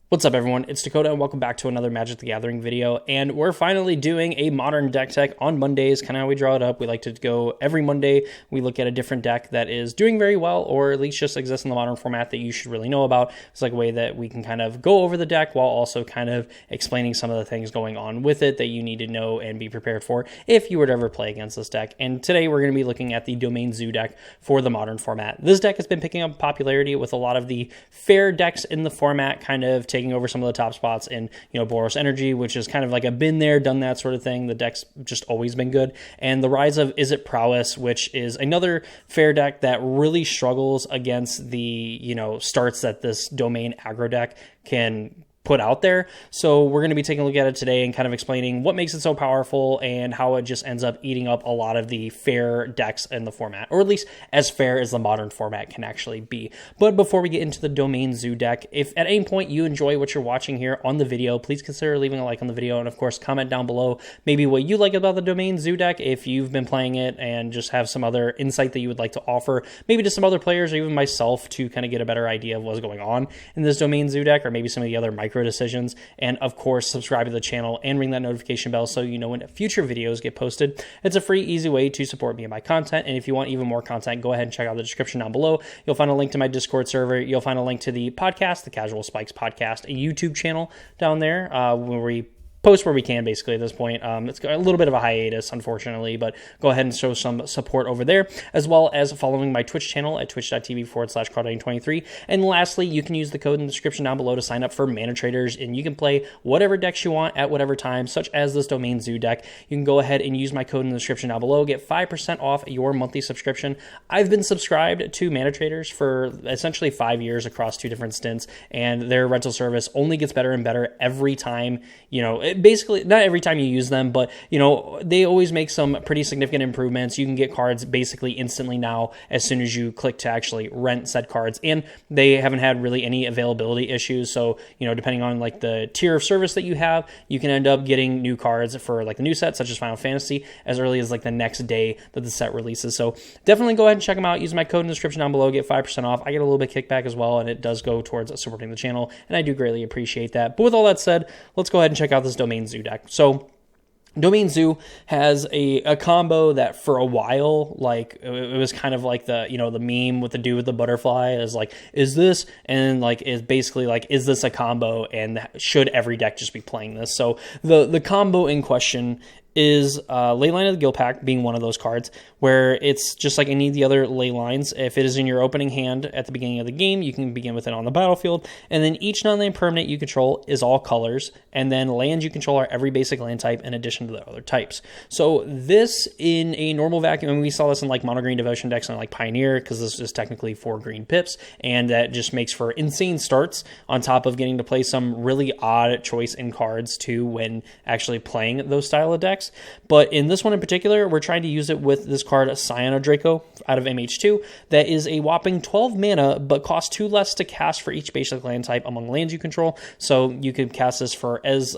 What's up, everyone? It's Dakota, and welcome back to another Magic the Gathering video. And we're finally doing a modern deck tech on Mondays, kind of how we draw it up. We like to go every Monday. We look at a different deck that is doing very well, or at least just exists in the modern format that you should really know about. It's like a way that we can kind of go over the deck while also kind of explaining some of the things going on with it that you need to know and be prepared for if you were to ever play against this deck. And today we're going to be looking at the Domain Zoo deck for the modern format. This deck has been picking up popularity with a lot of the fair decks in the format, kind of taking over some of the top spots in, Boros Energy, which is kind of like a been there, done that sort of thing. The deck's just always been good. And the rise of Is It Prowess, which is another fair deck that really struggles against the, starts that this Domain Aggro deck can put out there. So we're going to be taking a look at it today and kind of explaining what makes it so powerful and how it just ends up eating up a lot of the fair decks in the format, or at least as fair as the modern format can actually be. But before we get into the Domain Zoo deck, if at any point you enjoy what you're watching here on the video, please consider leaving a like on the video, and of course comment down below maybe what you like about the Domain Zoo deck if you've been playing it and just have some other insight that you would like to offer, maybe to some other players or even myself, to kind of get a better idea of what's going on in this Domain Zoo deck, or maybe some of the other micro decisions. And of course, subscribe to the channel and ring that notification bell so you know when future videos get posted. It's a free, easy way to support me and my content. And if you want even more content, go ahead and check out the description down below. You'll find a link to my Discord server. You'll find a link to the podcast, the Casual Spikes podcast, a YouTube channel down there where we post where we can, basically, at this point. It's got a little bit of a hiatus, unfortunately, but go ahead and show some support over there, as well as following my Twitch channel at twitch.tv/Crawdaddy23. And lastly, you can use the code in the description down below to sign up for Manatraders, and you can play whatever decks you want at whatever time, such as this Domain Zoo deck. You can go ahead and use my code in the description down below, get 5% off your monthly subscription. I've been subscribed to Manatraders for essentially 5 years across 2 different stints, and their rental service only gets better and better every time, basically, not every time you use them, but, they always make some pretty significant improvements. You can get cards basically instantly now as soon as you click to actually rent said cards, and they haven't had really any availability issues. So, depending on like the tier of service that you have, you can end up getting new cards for like the new set, such as Final Fantasy, as early as like the next day that the set releases. So definitely go ahead and check them out. Use my code in the description down below, get 5% off. I get a little bit kickback as well, and it does go towards supporting the channel, and I do greatly appreciate that. But with all that said, let's go ahead and check out this Domain Zoo deck. So Domain Zoo has a combo that for a while, like, it was kind of like the, the meme with the dude with the butterfly is like, is this, and like, is basically like, is this a combo, and should every deck just be playing this? So the combo in question is Leyline of the Gilpack being one of those cards, where it's just like any of the other ley lines. If it is in your opening hand at the beginning of the game, you can begin with it on the battlefield, and then each non-land permanent you control is all colors, and then lands you control are every basic land type in addition to the other types. So this, in a normal vacuum, and we saw this in like mono green devotion decks and like Pioneer, because this is technically 4 green pips, and that just makes for insane starts, on top of getting to play some really odd choice in cards too when actually playing those style of decks. But in this one in particular, we're trying to use it with this card, Cyanodraco, out of MH2, that is a whopping 12 mana, but costs 2 less to cast for each basic land type among lands you control. So you could cast this for as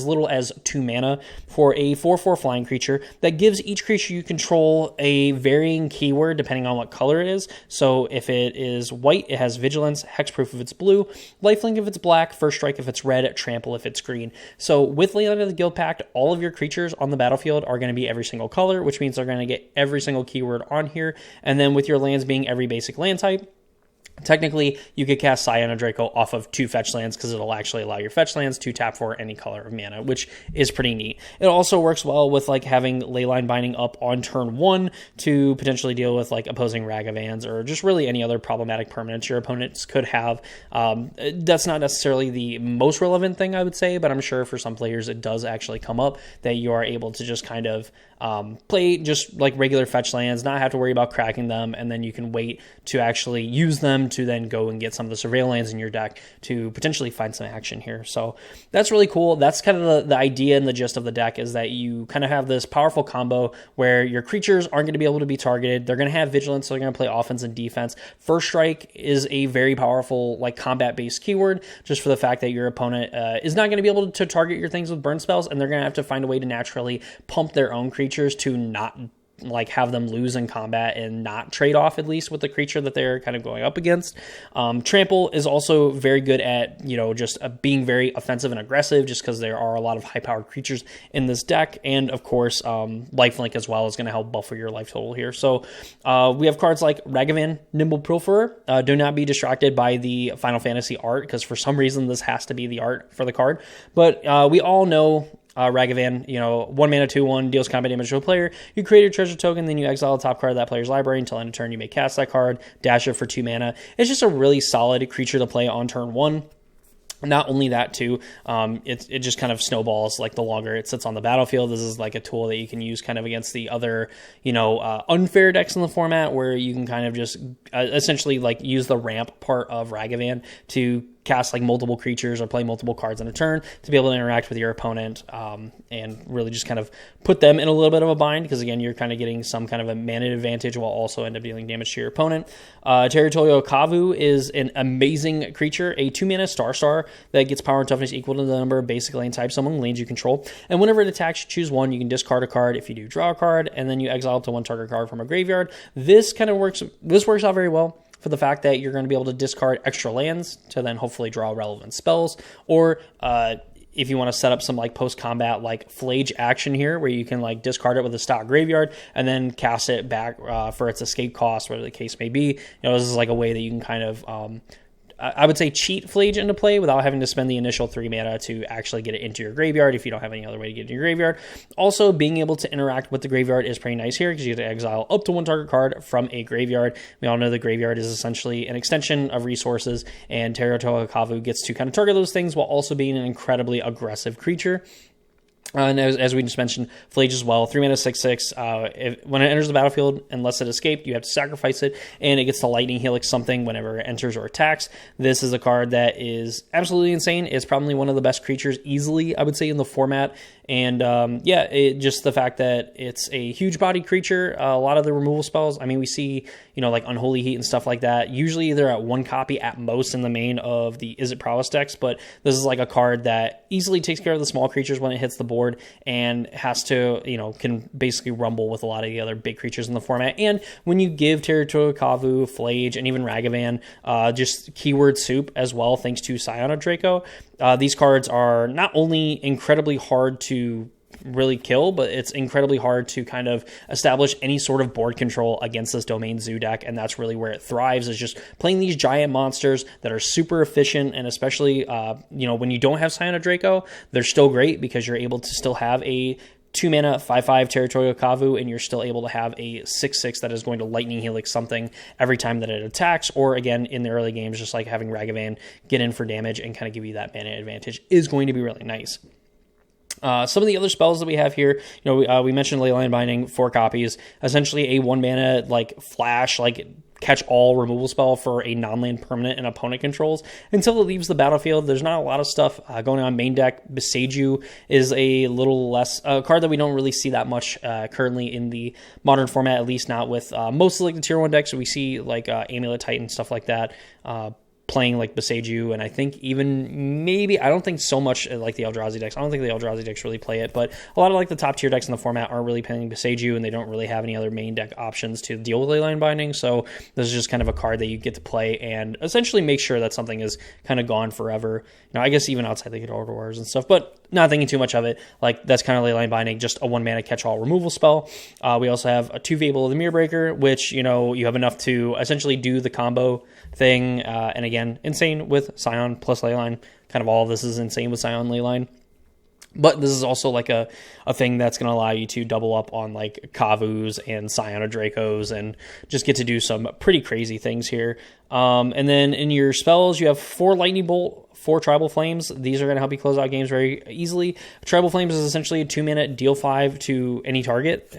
little as 2 mana for a 4/4 flying creature that gives each creature you control a varying keyword depending on what color it is. So if it is white, it has Vigilance, Hexproof if it's blue, Lifelink if it's black, First Strike if it's red, Trample if it's green. So with Leyline of the Guildpact, all of your creatures on the battlefield are going to be every single color, which means they're going to get every single keyword on here. And then with your lands being every basic land type, technically, you could cast Cyanodraco off of 2 fetch lands, because it'll actually allow your fetch lands to tap for any color of mana, which is pretty neat. It also works well with like having Leyline Binding up on turn 1 to potentially deal with like opposing Ragavans or just really any other problematic permanents your opponents could have. That's not necessarily the most relevant thing, I would say, but I'm sure for some players it does actually come up that you are able to just kind of play just like regular fetch lands, not have to worry about cracking them, and then you can wait to actually use them to then go and get some of the surveil lands in your deck to potentially find some action here. So that's really cool. That's kind of the idea and the gist of the deck, is that you kind of have this powerful combo where your creatures aren't going to be able to be targeted. They're going to have vigilance, so they're going to play offense and defense. First Strike is a very powerful like combat-based keyword, just for the fact that your opponent is not going to be able to target your things with burn spells, and they're going to have to find a way to naturally pump their own creatures to not like have them lose in combat and not trade off at least with the creature that they're kind of going up against. Trample is also very good at, just being very offensive and aggressive, just because there are a lot of high-powered creatures in this deck. And of course, Lifelink as well is going to help buffer your life total here. So we have cards like Ragavan, Nimble Pilferer. Do not be distracted by the Final Fantasy art, because for some reason this has to be the art for the card. But we all know Ragavan, 1 mana, 2/1, deals combat damage to a player. You create a treasure token, then you exile the top card of that player's library until end of turn. You may cast that card, dash it for 2 mana. It's just a really solid creature to play on turn 1. Not only that, too, it just kind of snowballs like the longer it sits on the battlefield. This is like a tool that you can use kind of against the other, unfair decks in the format, where you can kind of just essentially like use the ramp part of Ragavan to cast like multiple creatures or play multiple cards in a turn to be able to interact with your opponent, and really just kind of put them in a little bit of a bind, because again, you're kind of getting some kind of a mana advantage while also end up dealing damage to your opponent. Territorial Kavu is an amazing creature, a 2-mana star that gets power and toughness equal to the number of basic lane types among lanes you control, and whenever it attacks, you choose one. You can discard a card. If you do, draw a card, and then you exile up to 1 target card from a graveyard. This works out very well for the fact that you're going to be able to discard extra lands to then hopefully draw relevant spells, or if you want to set up some like post-combat like Flage action here, where you can like discard it with a stock graveyard and then cast it back for its escape cost, whatever the case may be. This is like a way that you can kind of I would say cheat Flage into play without having to spend the initial 3 mana to actually get it into your graveyard if you don't have any other way to get it in your graveyard. Also, being able to interact with the graveyard is pretty nice here, because you get to exile up to 1 target card from a graveyard. We all know the graveyard is essentially an extension of resources, and Territorial Kavu gets to kind of target those things while also being an incredibly aggressive creature. And as we just mentioned, Flage as well, 3 mana, 6/6. When it enters the battlefield, unless it escaped, you have to sacrifice it, and it gets to Lightning Helix something whenever it enters or attacks. This is a card that is absolutely insane. It's probably one of the best creatures easily, I would say, in the format. And just the fact that it's a huge body creature, a lot of the removal spells, I mean, we see, like Unholy Heat and stuff like that, usually they're at 1 copy at most in the main of the Is It Prowess decks, but this is like a card that easily takes care of the small creatures when it hits the board, and has to, can basically rumble with a lot of the other big creatures in the format. And when you give Territorial Kavu, Flage, and even Ragavan just keyword soup as well, thanks to Scion of Draco, these cards are not only incredibly hard to really kill, but it's incredibly hard to kind of establish any sort of board control against this Domain Zoo deck, and that's really where it thrives, is just playing these giant monsters that are super efficient, and especially, when you don't have Scion of Draco, they're still great, because you're able to still have a 2 mana, 5/5 Territorial Kavu, and you're still able to have a 6/6 that is going to Lightning Helix something every time that it attacks, or again, in the early games, just like having Ragavan get in for damage and kind of give you that mana advantage is going to be really nice. Some of the other spells that we have here, we mentioned Leyline Binding, 4 copies, essentially a 1 mana like flash, like catch-all removal spell for a non-land permanent and opponent controls until it leaves the battlefield. There's not a lot of stuff going on main deck. Beseiju is a little less a card that we don't really see that much currently in the modern format, at least not with most of like the tier 1 decks. So we see like Amulet Titan, stuff like that, playing like Beseiju, and I think even maybe, I don't think so much like the Eldrazi decks. I don't think the Eldrazi decks really play it, but a lot of like the top tier decks in the format aren't really playing Beseiju, and they don't really have any other main deck options to deal with Leyline Binding. So this is just kind of a card that you get to play and essentially make sure that something is kind of gone forever. I guess even outside the Guitar Wars and stuff, but not thinking too much of it. Like, that's kind of Leyline Binding, just a 1 mana catch-all removal spell. We also have a 2 Fable of the Mirror Breaker, which, you have enough to essentially do the combo thing. And again, insane with Scion plus Leyline. Kind of all of this is insane with Scion Leyline. But this is also like a thing that's going to allow you to double up on like Kavus and Scion of Dracos and just get to do some pretty crazy things here. And then in your spells, you have 4 Lightning Bolt, 4 Tribal Flames. These are going to help you close out games very easily. Tribal Flames is essentially a 2 mana deal 5 to any target,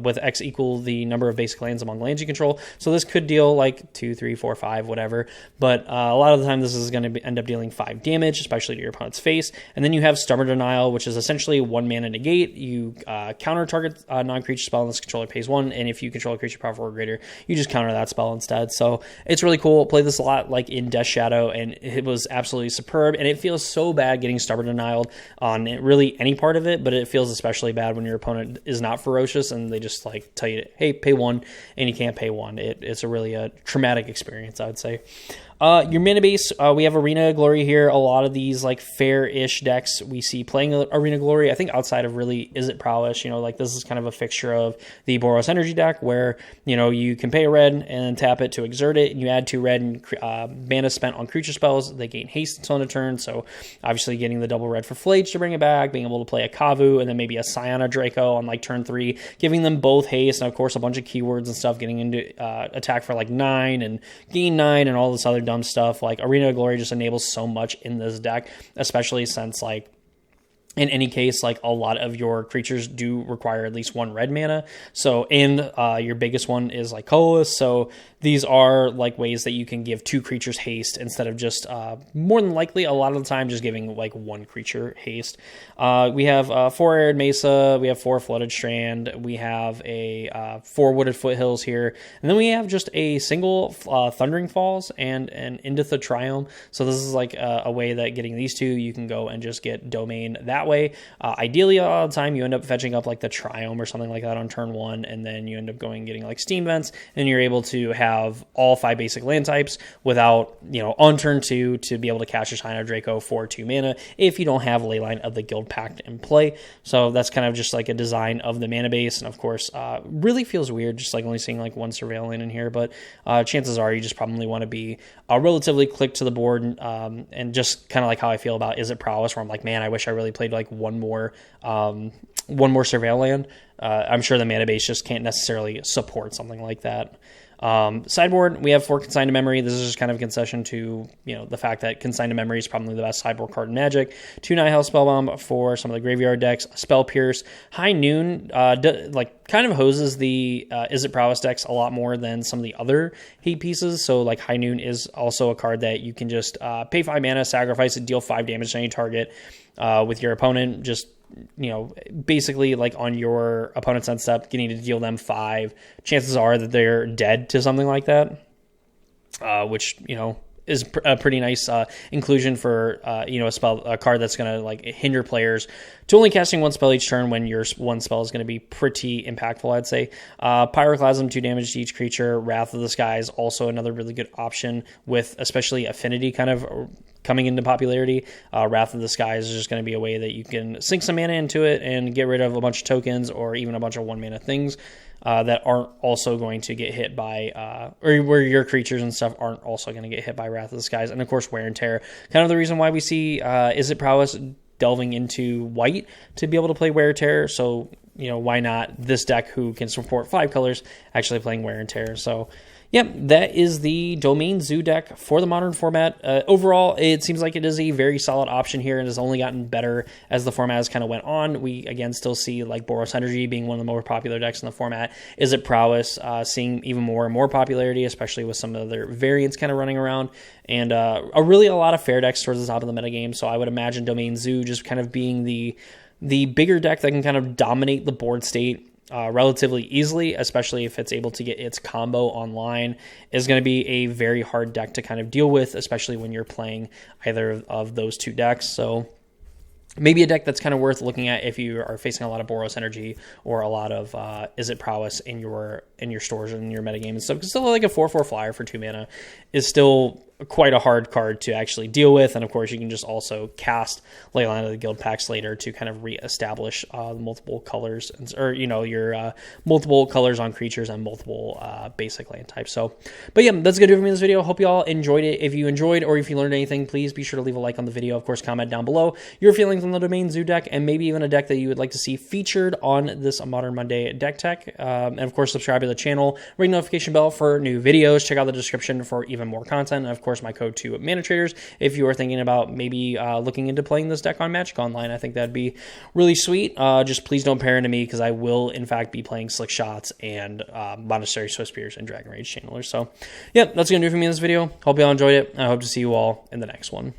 with X equal the number of basic lands among lands you control. So this could deal like 2, 3, 4, 5, whatever. But a lot of the time, this is going to end up dealing 5 damage, especially to your opponent's face. And then you have Stubborn Denial, which is essentially 1 mana negate. You counter target non-creature spell unless controller pays 1, and if you control a creature power 4 or greater, you just counter that spell instead. So it's really cool. Play this a lot like in Death Shadow, and it was was absolutely superb, and it feels so bad getting stubborn denialed on really any part of it, but it feels especially bad when your opponent is not ferocious and they just like tell you, hey, pay 1, and you can't pay 1. It's a really traumatic experience, I would say. Your mana base, we have Arena Glory here. A lot of these like fair-ish decks we see playing Arena Glory. I think outside of really Is It Prowess, like this is kind of a fixture of the Boros Energy deck where, you can pay a red and tap it to exert it, and you add 2 red and mana spent on creature spells. They gain haste until end of turn, so obviously getting the double red for Flage to bring it back, being able to play a Kavu, and then maybe a Scion Draco on like turn 3, giving them both haste, and of course a bunch of keywords and stuff, getting into attack for like 9 and gain 9 and all this other dumb stuff. Like Arena of Glory just enables so much in this deck, especially since like in any case, like a lot of your creatures do require at least 1 red mana. So, and your biggest one is like Colorless. So these are like ways that you can give 2 creatures haste instead of just more than likely a lot of the time just giving like 1 creature haste. We have 4 Arid Mesa. We have 4 Flooded Strand. We have a 4 Wooded Foothills here. And then we have just a single Thundering Falls and an Inditha Triome. So this is like a way that getting these 2, you can go and just get domain that way. Ideally, all the time, you end up fetching up like the Triome or something like that on turn 1, and then you end up going and getting like Steam Vents, and you're able to have all 5 basic land types without, on turn 2 to be able to cast your Scion Draco for 2 mana if you don't have Leyline of the Guild Pact in play. So that's kind of just like a design of the mana base, and of course, really feels weird just like only seeing like 1 Surveil Lane in here, but chances are you just probably want to be relatively quick to the board, and just kind of like how I feel about Is It Prowess, where I'm like, man, I wish I really played like one more Surveil Land. I'm sure the mana base just can't necessarily support something like that. Sideboard, we have 4 Consigned to Memory. This is just kind of a concession to, the fact that Consigned to Memory is probably the best sideboard card in Magic. 2 Nihil Spellbomb for some of the graveyard decks. Spell Pierce. High Noon, kind of hoses the Is It Prowess decks a lot more than some of the other hate pieces. So, like, High Noon is also a card that you can just pay 5 mana, sacrifice it, deal 5 damage to any target with your opponent. Just basically like on your opponent's end step, getting to deal them 5. Chances are that they're dead to something like that, which, is a pretty nice inclusion for, a card that's going to like hinder players to only casting 1 spell each turn when your 1 spell is going to be pretty impactful, I'd say. Pyroclasm, 2 damage to each creature. Wrath of the Skies, also another really good option with especially Affinity kind of coming into popularity. Wrath of the Skies is just going to be a way that you can sink some mana into it and get rid of a bunch of tokens or even a bunch of 1 mana things that aren't also going to get hit by, or where your creatures and stuff aren't also going to get hit by Wrath of the Skies. And of course, Wear and Tear. Kind of the reason why we see Is It Prowess delving into white to be able to play Wear and Tear. So, why not this deck who can support 5 colors actually playing Wear and Tear? So, yep, that is the Domain Zoo deck for the Modern format. Overall, it seems like it is a very solid option here and has only gotten better as the format has kind of went on. We, again, still see like Boros Energy being one of the more popular decks in the format. Is It Prowess seeing even more and more popularity, especially with some of their variants kind of running around. And a lot of fair decks towards the top of the metagame. So I would imagine Domain Zoo just kind of being the bigger deck that can kind of dominate the board state relatively easily, especially if it's able to get its combo online, is going to be a very hard deck to kind of deal with, especially when you're playing either of those 2 decks. So maybe a deck that's kind of worth looking at if you are facing a lot of Boros Energy or a lot of Is It Prowess in your stores and in your metagame and stuff. Because still like a 4/4 flyer for 2 mana is still quite a hard card to actually deal with. And of course, you can just also cast Leyline of the Guild Pacts later to kind of reestablish multiple colors, or your multiple colors on creatures and multiple basic land types. So, but yeah, that's gonna do it for me in this video. Hope you all enjoyed it. If you enjoyed or if you learned anything, please be sure to leave a like on the video. Of course, comment down below your feelings on the Domain Zoo deck and maybe even a deck that you would like to see featured on this Modern Monday deck tech. And of course, subscribe to the channel, ring the notification bell for new videos. Check out the description for even more content. And of course, my code to Manatraders if you are thinking about maybe looking into playing this deck on Magic Online. I think that'd be really sweet. Just please don't pair into me because I will in fact be playing Slick Shots and Monastery Swiftspears and Dragon Rage Channelers. So yeah, that's gonna do it for me in this video. Hope you all enjoyed it. I hope to see you all in the next one.